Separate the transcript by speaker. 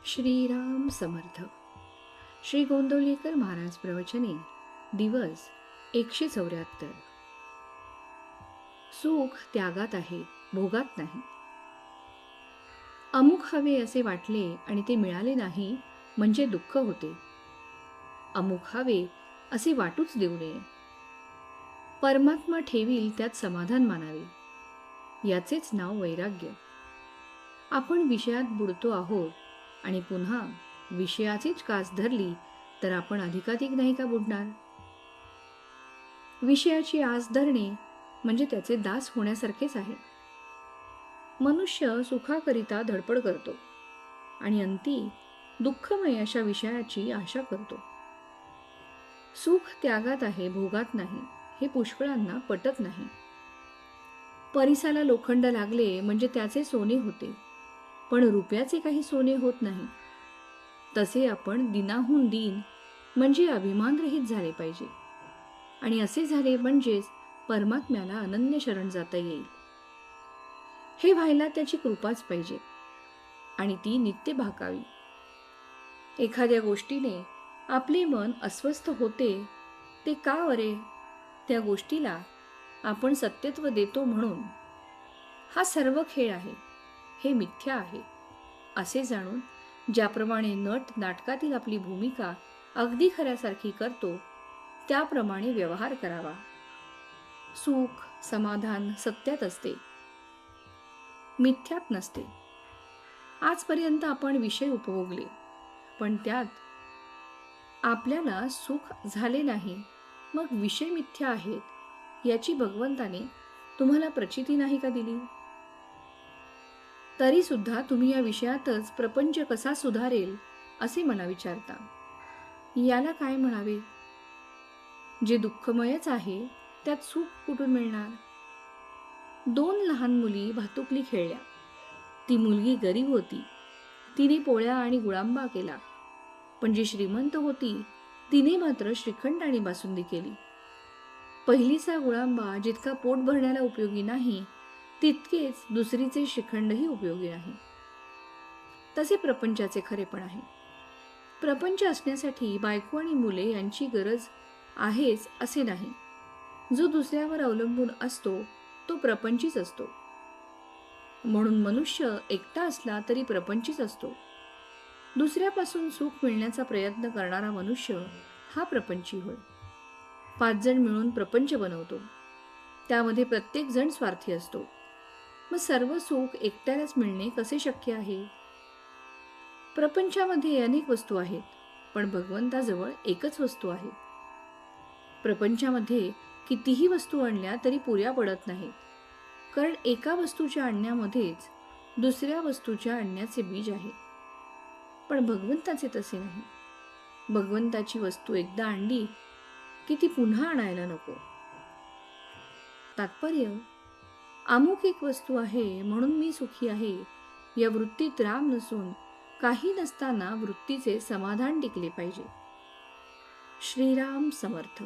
Speaker 1: श्रीराम समर्थ. श्री गोंदवलेकर महाराज प्रवचने. दिवस 174. सुख त्यागात आहे, भोगात नाही. अमुक हवे असे वाटले आणि ते मिळाले नाही म्हणजे दुःख होते. अमुक हवे असे वाटूच देऊ नये. परमात्मा ठेवील त्यात समाधान मानावे. याचेच नाव वैराग्य. आपण विषयात बुडतो आहोत आणि पुन्हा विषयाचीच कास धरली तर आपण अधिकाधिक नाही का बुडणार? विषयाची आस धरणे म्हणजे त्याचे दास होण्यासारखेच आहे. मनुष्य सुखाकरिता धडपड करतो आणि अंती दुःखमय अशा विषयाची आशा करतो. सुख त्यागात आहे, भोगात नाही, हे पुष्कळांना पटत नाही. परिसाला लोखंड लागले म्हणजे त्याचे सोने होते, पण रुपयाचे काही सोने होत नाही. तसे आपण दिनाहून दिन म्हणजे अभिमानरहित झाले पाहिजे, आणि असे झाले म्हणजेच परमात्म्याला अनन्य शरण जाता येईल. हे व्हायला त्याची कृपाच पाहिजे आणि ती नित्य भाकावी. एखाद्या गोष्टीने आपले मन अस्वस्थ होते ते का वरे? त्या गोष्टीला आपण सत्यत्व देतो म्हणून. हा सर्व खेळ आहे, हे मिथ्या आहे असे जाणून ज्याप्रमाणे नट नाटकातील आपली भूमिका अगदी खऱ्यासारखी करतो त्याप्रमाणे व्यवहार करावा. सुख समाधान सत्यात असते, मिथ्यात नसते. आजपर्यंत आपण विषय उपभोगले, पण त्यात आपल्याला सुख झाले नाही, मग विषय मिथ्या आहेत याची भगवंताने तुम्हाला प्रचिती नाही का दिली? तरी सुद्धा तुम्ही या विषयातच प्रपंच कसा सुधारेल असे मला विचारता. याला काय म्हणावे? जे दुःखमयच आहे त्यात सुख कुठून मिळणार? 2 लहान मुली भातुकली खेळल्या. ती मुलगी गरीब होती, तिने पोळ्या आणि गुळांबा केला. पण जी श्रीमंत होती तिने मात्र श्रीखंड आणि बासुंदी केली. पहिलीचा गुळांबा जितका पोट भरण्याला उपयोगी नाही, तितकेच दुसरीचे श्रीखंडही उपयोगी नाही. तसे प्रपंचाचे खरेपण आहे. प्रपंच असण्यासाठी बायको आणि मुले यांची गरज आहेच असे नाही. जो दुसऱ्यावर अवलंबून असतो तो प्रपंचीच असतो. म्हणून मनुष्य एकटा असला तरी प्रपंचीच असतो. दुसऱ्यापासून सुख मिळण्याचा प्रयत्न करणारा मनुष्य हा प्रपंची होय. 5 जण मिळून प्रपंच बनवतो, त्यामध्ये प्रत्येक जण स्वार्थी असतो. मग सर्व सुख एकट्यालाच मिळणे कसे शक्य आहे? प्रपंचामध्ये अनेक वस्तू आहेत, पण भगवंताजवळ एकच वस्तू आहे. प्रपंचामध्ये कितीही वस्तू आणल्या तरी पुऱ्या पडत नाहीत, कारण एका वस्तूच्या आणण्यामध्येच दुसऱ्या वस्तूच्या आणण्याचे बीज आहे. पण भगवंताचे तसे नाही. भगवंताची वस्तू एकदा आणली की ती पुन्हा आणायला नको. तात्पर्य, अमुक एक वस्तू आहे म्हणून मी सुखी आहे या वृत्तीत राम नसून काही नसताना वृत्तीचे समाधान टिकले पाहिजे. श्रीराम समर्थ.